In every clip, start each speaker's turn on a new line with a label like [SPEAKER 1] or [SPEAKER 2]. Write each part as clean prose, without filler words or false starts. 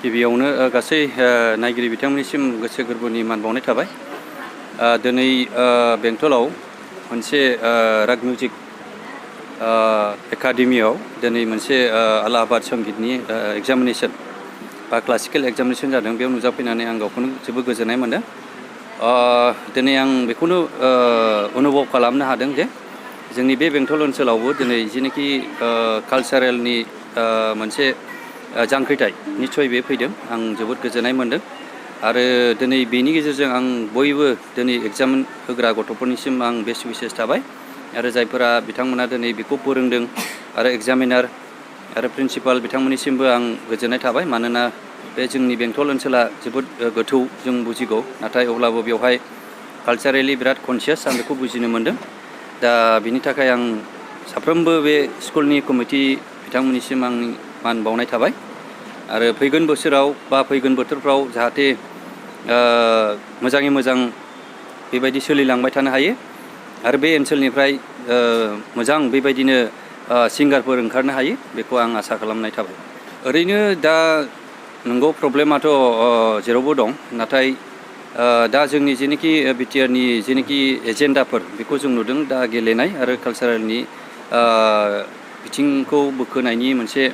[SPEAKER 1] गिबियावनो गासै नायगिरि बिथांमोननिसिम गोसो गोरबोनि मान बावनाय थाबाय। दिनै बेंटलाव मोनसे राग मिउजिक एकाडेमियाव दिनै मोनसे आलाहाबाद संगीतनि एग्जामिनेशन बा क्लासिकेल एग्जामिनेशन जादों। बेयाव नुजाफैनानै आं गावखौनो जोबोद गोजोननाय मोनदों। दिनै आं बेखौनो अनुभव खालामनो हादों जे जोंनि बे बेंटल ओनसोलावबो दिनै जेनोखि कालचारेलनि मोनसे जांख्रिथाय निस्सय बे फैदों। आं जोबोद गोजोननाय मोनदों आरो दिनै बेनि गेजेरजों आं बयबो दिनै एग्जाम होग्रा गथ'फोरनिसिम आं बेस्ट विशेस थाबाय आरो जायफोरा बिथांमोना दिनै बेखौ फोरोंदों आरो एग्जामिनार आरो प्रिन्सिपाल बिथांमोननिसिमबो आं गोजोननाय थाबाय। मानोना बे जोंनि बेंटल ओनसोला जोबोद गोथौ जों बुजिगौ, नाथाय अब्लाबो बेवहाय कालचारेलि बिराद कनसियास आं बेखौ बुजिनो मोनदों। दा बिनि थाखाय आं साफ्रोमबो बे स्कुलनि कमिटि बिथांमोननिसिम आंनि मान बावनाय थाबाय आरो फैगोन बोसोराव बा फैगोन बोथोरफ्राव जाहाथे मोजाङै मोजां बेबायदि सोलिलांबाय थानो हायो आरो बे ओनसोलनिफ्राय मोजां बेबायदिनो सिंगारफोर ओंखारनो हायो, बेखौ आं आसा खालामनाय थाबाय। ओरैनो दा नंगौ प्रब्लेमाथ' जेरावबो दं, नाथाय दा जोंनि जेनोखि बिटिआरनि जेनोखि एजेन्डाफोर बेखौ जों नुदों। दा गेलेनाय आरो कालचारेलनि बिथिंखौ बोखोनायनि मोनसे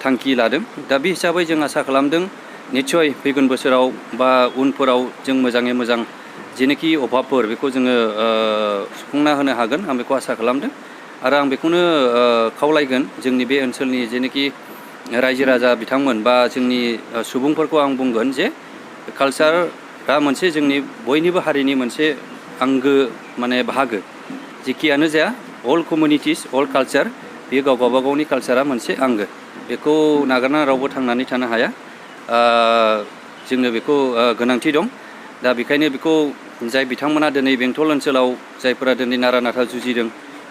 [SPEAKER 1] थांखि लादों। दा बे हिसाबै जों आसा खालामदों निस्सय फैगोन बोसोराव बा उनफोराव जों मोजाङै मोजां जेनोखि अभाबफोर बेखौ जोङो सुफुंना होनो हागोन, आं बेखौ आसा खालामदों। आरो आं बेखौनो खावलायगोन जोंनि बे ओनसोलनि जेनोखि रायजो राजा बिथांमोन बा जोंनि सुबुंफोरखौ आं बुंगोन जे कालचारा मोनसे जोंनि बयनिबो हारिनि मोनसे आंगो माने बाहागो। जेखियानो जाया अल कमिउनिटिस अल कालचार, बेयो गावबा गावनि कालचारा मोनसे आंगो, बेखौ नागारना रावबो थांनानै थानो हाया। जोंनो बेखौ गोनांथि दं। दा बेखायनो बेखौ जाय बिथांमोना दिनै बेंटल ओनसोलाव जायफोरा दिनै नारा नाथा जुजिदों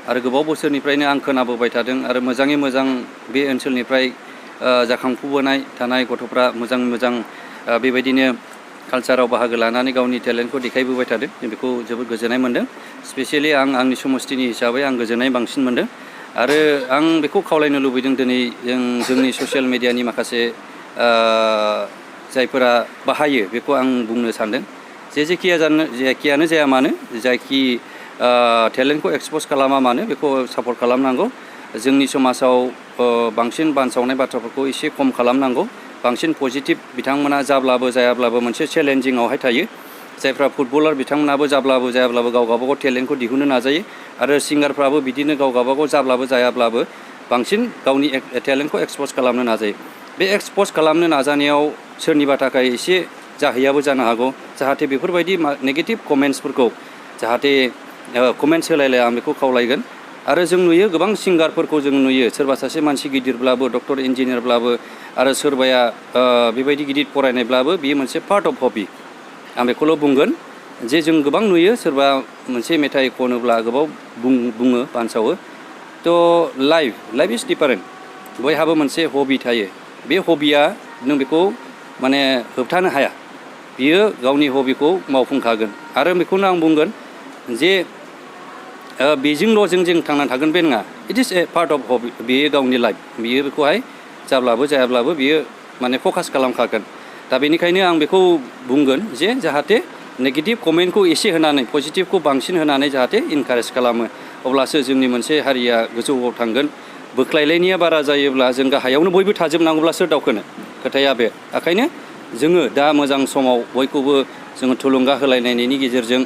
[SPEAKER 1] आरो गोबाव बोसोरनिफ्रायनो आं खोनाबोबाय थादों आरो मोजाङै मोजां बे ओनसोलनिफ्राय जाखांफुबोनाय थानाय गथ'फ्रा मोजां मोजां बेबायदिनो कालचाराव बाहागो लानानै गावनि टेलेन्टखौ देखायबोबाय थादों। जों बेखौ जोबोद गोजोननाय मोनदों। स्पेसियेलि आंनि समस्थिनि हिसाबै आं गोजोननाय बांसिन मोनदों आरो आं बेखौ खावलायनो लुबैदों दिनै जोंनि ससियेल मेडियानि माखासे जायफोरा बाहायो बेखौ आं बुंनो सानदों जे जेखियानो जाया मानो, जायखि टेलेन्टखौ एक्सप'ज खालामा मानो बेखौ सापर्ट खालामनांगौ। जोंनि समाजाव बांसिन बानसावनाय बाथ्राफोरखौ एसे खम खालामनांगौ। बांसिन पजिटिभ बिथांमोना जाब्लाबो जायाब्लाबो मोनसे चेलेन्जिंआवहाय थायो। जायफ्रा फुटबलार बिथांमोनाबो जाब्लाबो जायाब्लाबो गाव गावबागाव टेलेन्टखौ दिहुननो नाजायो आरो सिंगारफ्राबो बिदिनो गाव गावबागाव जाब्लाबो जायाब्लाबो बांसिन गावनि टेलेन्टखौ एक्सप'ज खालामनो नाजायो। बे एक्सप'ज खालामनो नाजानायाव सोरनिबा थाखाय एसे जाहैयाबो जानो हागौ। जाहाथे बेफोरबायदि नेगेटिभ कमेन्ट्सफोरखौ जाहाथे कमेन्ट्स होलायलाय, आं बेखौ खावलायगोन। आरो जों नुयो गोबां सिंगारफोरखौ जों नुयो, सोरबा सासे मानसि गिदिरब्लाबो डक्टर इन्जिनियारब्लाबो आरो सोरबाया बेबायदि गिदिर फरायनायब्लाबो बियो मोनसे पार्ट अफ हबि। आं बेखौल' बुंगोन जे जों गोबां नुयो सोरबा मोनसे मेथाइ खनोब्ला गोबाव बुङो बानसावो। थ' लाइफ इज डिफारेन्ट। बयहाबो मोनसे हबि थायो। बे हबिया नों बेखौ माने होबथानो हाया, बियो गावनि हबिखौ मावफुंखागोन। आरो बेखौनो आं बुंगोन जे बेजोंल' जों थांनानै थागोन बे नङा। It is a part of हबि, बेयो गावनि लाइफ, बियो बेखौहाय जाब्लाबो जायाब्लाबो बियो माने फकास खालामखागोन। दा बेनिखायनो आं बेखौ बुंगोन जे जाहाथे नेगेटिभ कमेन्टखौ एसे होनानै पजिटिभखौ बांसिन होनानै जाहाथे इनकारेज खालामो, अब्लासो जोंनि मोनसे हारिया गोजौआव थांगोन। बोख्लायलायनाया बारा जायोब्ला जों गाहायावनो बयबो थाजोबनांगौब्ला सोर दावखोनो, खोथाया बे। ओंखायनो जोङो दा मोजां समाव बयखौबो जोङो थुलुंगा होलायनायनि गेजेरजों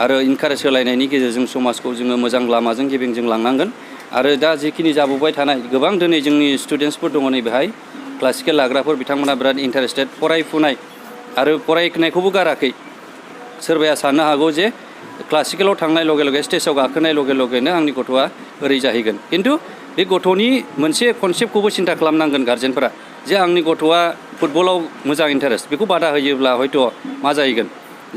[SPEAKER 1] आरो इनकारेज होलायनायनि गेजेरजों समाजखौ जोङो मोजां लामाजों गेबेंजों लांनांगोन। आरो दा जिखिनि जाबोबाय थानाय गोबां दिनै जोंनि स्टुडेन्टसफोर दङ नै बेहाय क्लासिकेल लाग्राफोर, बिथांमोना बिराद इन्टारेस्टेड फरायफुनाय आरो फरायनायखौबो गाराखै। सोरबाया साननो हागौ जे क्लासिकेलाव थांनाय लगे लगे स्टेजाव गाखोनाय लगे लगेनो आंनि गथ'आ ओरै जाहैगोन। खिन्थु बे गथ'नि मोनसे कनसेप्टखौबो सिन्था खालामनांगोन गारजेनफोरा, जे आंनि गथ'आ फुटबलाव मोजां इन्टारेस्ट, बेखौ बादा होयोब्ला हयथ' मा जाहैगोन,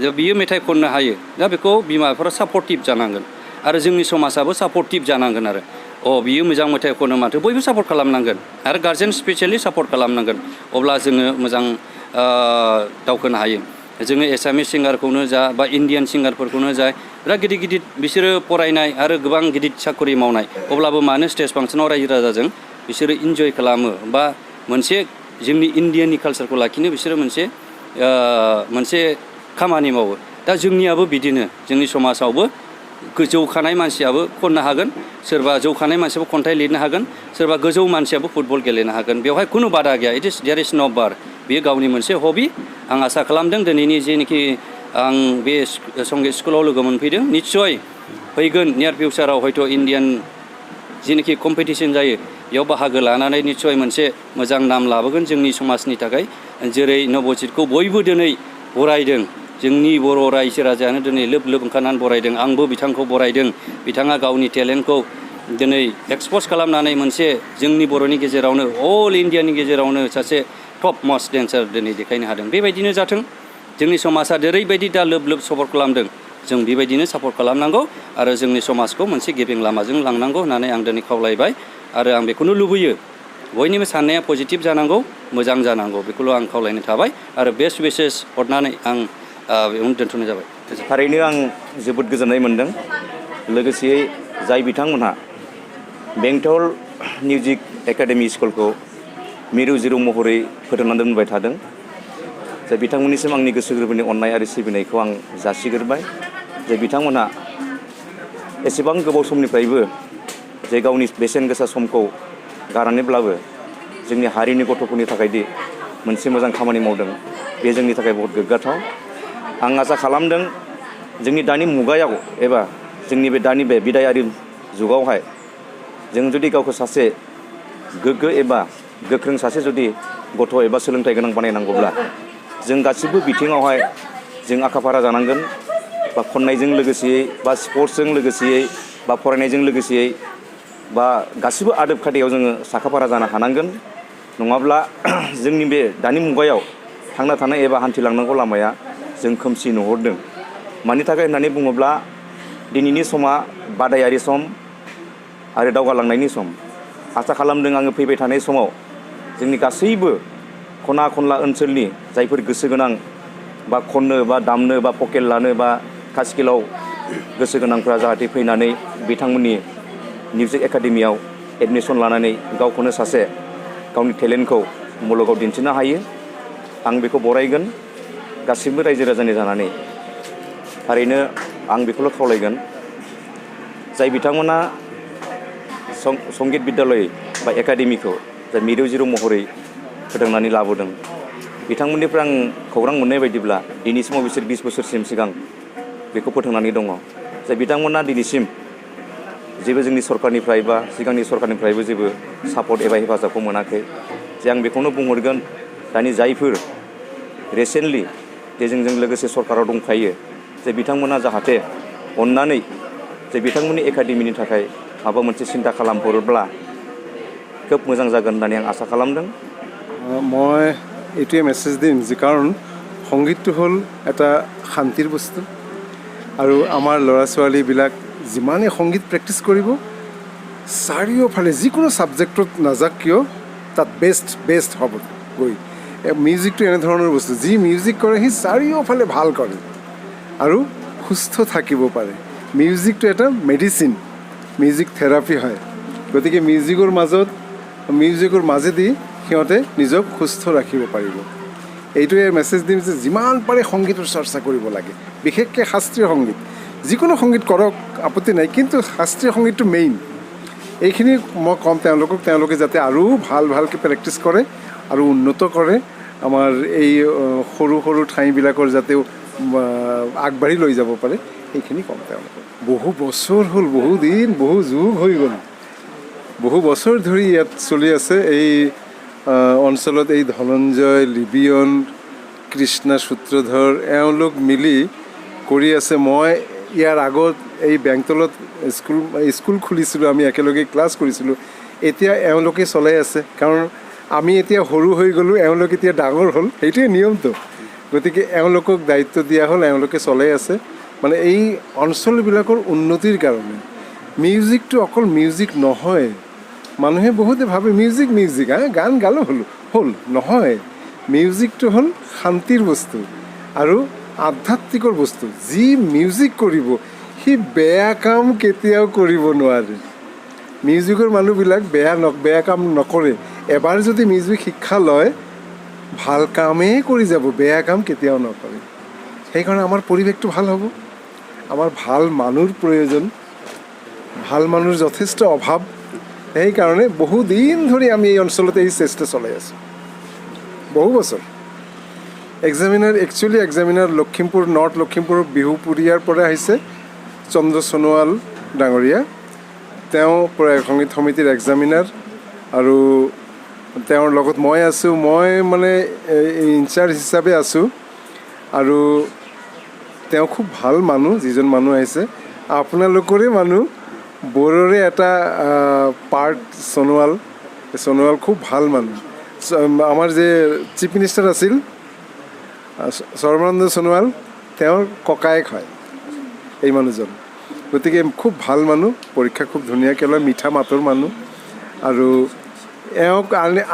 [SPEAKER 1] जे बियो मेथाइ खननो हायो। दा बेखौ बिमा बिफाफ्रा सापर्टिभ जानांगोन आरो जोंनि समाजाबो सापर्टिभ जानांगोन। आरो बियो मोजां मेथाइ खनो माथो, बयबो सापर्ट खालामनांगोन आरो गार्जेन स्पेसियेलि सापर्ट खालामनांगोन। अब्ला जोङो मोजां दावखोनो हायो। जोङो एसामिस सिंगारखौनो जा बा इण्डियान सिंगारफोरखौनो जा, बिराद गिदिर गिदिर बिसोरो फरायनाय आरो गोबां गिदिर साख्रि मावनाय, अब्लाबो मानो स्टेज फांसनाव रायजो राजाजों बिसोरो इन्जय खालामो बा मोनसे जोंनि इन्डियानि कालसारखौ लाखिनो बिसोरो मोनसे खामानि मावो दा जोंनियाबो बिदिनो जोंनि समाजावबो जौखानाय मानसियाबो खननो हागोन सोरबा जौखानाय मानसियाबो खन्थाइ लिरनो हागोन सोरबा गोजौ मानसियाबो फुटबल गेलेनो हागोन बेवहाय खुनु बादा गैया देयर इज नो बार बेयो गावनि मोनसे हबि आं आसा खालामदों दिनैनि जेनोखि आं बे संगीत स्कुलाव लोगो मोनफैदों निस्सय फैगोन नियार फिउचाराव हयथ' इण्डियान जेनोखि कम्पिटिसन जायो बेयाव बाहागो लानानै निस्सय मोनसे मोजां नाम लाबोगोन जोंनि समाजनि थाखाय जेरै नबजितखौ बयबो दिनै बरायदों जोंनि बर' रायजो राजायानो दिनै लोब लोब ओंखारनानै बरायदों आंबो बिथांखौ बरायदों बिथाङा गावनि टेलेन्टखौ दिनै एक्सप'ज खालामनानै मोनसे जोंनि बर'नि गेजेरावनो अल इण्डियानि गेजेरावनो सासे टप मस्ट डेन्सार दिनै देखायनो हादों बेबायदिनो जाथों जोंनि समाजा जेरैबायदि दा लोब लोब सापर्ट खालामदों जों बेबायदिनो सापर्ट खालामनांगौ आरो जोंनि समाजखौ मोनसे गेबें लामाजों लांनांगौ होननानै आं दिनै खावलायबाय आरो आं बेखौनो लुबैयो बयनिबो साननाया पजिटिभ जानांगौ मोजां जानांगौ बेखौल' आं खावलायनो थाबाय आरो बेस्ट विशेस हरनानै आं बेयावनो दोनथ'नाय जाबाय
[SPEAKER 2] थारैनो आं जोबोद गोजोननाय मोनदों लोगोसेयै जाय बिथांमोनहा बेंटल मिउजिक एकाडेमि स्कुलखौ मिरु जिरु महरै फोथांनानै दोनबाय थादों जाय बिथांमोननिसिम आंनि गोसो गोरबोनि अननाय आरो सिबिनायखौ आं जासिग्रोबाय जे बिथांमोनहा एसेबां गोबाव समनिफ्रायबो जे गावनि बेसेन गोसा समखौ गारनानैब्लाबो जोंनि हारिनि गथ'फोरनि थाखायदि मोनसे मोजां खामानि मावदों बे जोंनि थाखाय बहुत गोग्गाथाव आं आसा खालामदों जोंनि दानि मुगायाव एबा जोंनि दानि बे बिदायारि जुगावहाय जों जुदि गावखौ सासे गोग्गो एबा गोख्रों सासे जुदि गथ' एबा सोलोंथाइ गोनां बानायनांगौब्ला जों गासिबो बिथिङावहाय जों आखा फाखा जानांगोन बा खन्नायजों लोगोसेयै बा स्पर्ट्सजों लोगोसेयै बा फरायनायजों लोगोसेयै बा गासिबो आदब खायदायाव जोङो साखाफारा जानो हानांगोन नङाब्ला जोंनि बे दानि मुगायाव थांना थानाय एबा हान्थिलांनांगौ लामाया जों खोमसि नुहरदों मानि थाखाय होननानै बुङोब्ला दिनैनि समा बादायारि सम आरो दावगालांनायनि सम आसा खालामदों आङो फैबाय थानाय समाव जोंनि गासैबो खना खनला ओनसोलनि जायफोर गोसो गोनां बा खननो बा दामनो बा पकेट लानो बा क्लासिकेलाव गोसो गोनांफ्रा जाहाथे फैनानै बिथांमोननि मिउजिक एकाडेमियाव एडमिसन लानानै गावखौनो सासे गावनि टेलेन्टखौ मुलुगाव दिन्थिनो हायो आं बेखौ बरायगोन गासिबो रायजो राजानि जानानै थारैनो आं बेखौल' खावलायगोन जाय बिथांमोना संगीत बिद्यालय बा एकाडेमिखौ जाय मिरु जिरु महरै फोथांनानै लाबोदों बिथांमोननिफ्राय आं खौरां मोननाय बायदिब्ला दिनैसिमाव बिसोर 20 बोसोरसिम सिगां बेखौ फोथांनानै दङ जाय बिथांमोना दिनैसिम जेबो जोंनि सरकारनिफ्राय बा सिगांनि सरकारनिफ्रायबो जेबो सापर्ट एबा हेफाजाबखौ मोनाखै जे आं बेखौनो बुंहरगोन दानि जायफोर रिसेन्टलि जे जोंजों लोगोसे सरकाराव दंफायो जे बिथांमोना जाहाथे अननानै जे बिथांमोननि एकाडेमिनि थाखाय माबा मोनसे চিন্তা खालामहरोब्ला খুব मोजां जागोन होननानै आं आसा खालामदों
[SPEAKER 3] মই এইটোৱে মেছেজ দিম যে কাৰণ সংগীতটো হ'ল এটা শান্তিৰ বস্তু আৰু আমাৰ ল'ৰা ছোৱালীবিলাক যিমানে সংগীত প্ৰেক্টিছ কৰিব চাৰিওফালে যিকোনো ছাবজেক্টত নাযাক কিয় তাত বেষ্ট হ'ব গৈ মিউজিকটো এনেধৰণৰ বস্তু যি মিউজিক কৰে সি চাৰিওফালে ভাল কৰে আৰু সুস্থ থাকিব পাৰে মিউজিকটো এটা মেডিচিন মিউজিক থেৰাপি হয় গতিকে মিউজিকৰ মাজেদি সিহঁতে নিজক সুস্থ ৰাখিব পাৰিব এইটোৱে মেছেজ দিম যে যিমান পাৰে সংগীতৰ চৰ্চা কৰিব লাগে বিশেষকৈ শাস্ত্ৰীয় সংগীত যিকোনো সংগীত কৰক আপত্তি নাই কিন্তু শাস্ত্ৰীয় সংগীতটো মেইন এইখিনি মই ক'ম তেওঁলোকে যাতে আৰু ভালকৈ প্ৰেক্টিছ কৰে আৰু উন্নত কৰে আমাৰ এই সৰু সৰু ঠাইবিলাকৰ যাতেও আগবাঢ়ি লৈ যাব পাৰে সেইখিনি ক'ম তেওঁলোকক বহু বছৰ হ'ল বহু দিন বহু যুগ হৈ গ'ল বহু বছৰ ধৰি ইয়াত চলি আছে এই অঞ্চলত এই ধনঞ্জয় লিবিয়ন কৃষ্ণা সূত্ৰধৰ এওঁলোক মিলি কৰি আছে মই ইয়াৰ আগত এই বেংটলত স্কুল খুলিছিলোঁ আমি একেলগে ক্লাছ কৰিছিলোঁ এতিয়া এওঁলোকে চলাই আছে কাৰণ আমি এতিয়া সৰু হৈ গ'লোঁ এওঁলোক এতিয়া ডাঙৰ হ'ল সেইটোৱে নিয়মটো গতিকে এওঁলোকক দায়িত্ব দিয়া হ'ল এওঁলোকে চলাই আছে মানে এই অঞ্চলবিলাকৰ উন্নতিৰ কাৰণে মিউজিকটো অকল মিউজিক নহয় মানুহে বহুতে ভাবে মিউজিক গান গালোঁ হ'ল নহয় মিউজিকটো হ'ল শান্তিৰ বস্তু আৰু আধ্যাত্মিকৰ বস্তু যি মিউজিক কৰিব সি বেয়া কাম কেতিয়াও কৰিব নোৱাৰে মিউজিকৰ মানুহবিলাক বেয়া কাম নকৰে এবাৰ যদি মিউজিক শিক্ষা লয় ভাল কামেই কৰি যাব, বেয়া কাম কেতিয়াও নকৰে। সেইকাৰণে আমাৰ পৰিৱেশটো ভাল হ'ব। আমাৰ ভাল মানুহৰ প্ৰয়োজন, ভাল মানুহৰ যথেষ্ট অভাৱ। সেইকাৰণে বহুদিন ধৰি আমি এই অঞ্চলতে এই চেষ্টা চলাই আছোঁ, বহু বছৰ। এক্সামিনাৰ লখিমপুৰ, নৰ্থ লখিমপুৰ বিহুপুৰীয়াৰ পৰা আহিছে চন্দ্ৰ সোণোৱাল ডাঙৰীয়া। তেওঁ সংগীত সমিতিৰ এক্সামিনাৰ, আৰু তেওঁৰ লগত মই আছোঁ। মই মানে ইনচাৰ্জ হিচাপে আছোঁ। আৰু তেওঁ খুব ভাল মানুহ, যিজন মানুহ আহিছে আপোনালোকৰে মানুহ, বড়োৰে এটা পাৰ্ট সোণোৱাল খুব ভাল মানুহ। আমাৰ যে চিফ মিনিষ্টাৰ আছিল সৰ্বানন্দ সোণোৱাল, তেওঁৰ ককায়েক হয় এই মানুহজন। গতিকে খুব ভাল মানুহ, পৰীক্ষা খুব ধুনীয়াকৈ লয়, মিঠা মাতৰ মানুহ। আৰু এওঁক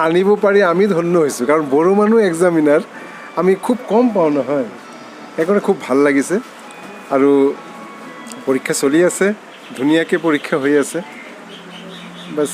[SPEAKER 3] আনিব পাৰি আমি ধন্য হৈছোঁ, কাৰণ বড়ো মানুহ এক্সামিনাৰ আমি খুব কম পাওঁ নহয়। সেইকাৰণে খুব ভাল লাগিছে। আৰু পৰীক্ষা চলি আছে, ধুনীয়াকৈ পৰীক্ষা হৈ আছে। বাছ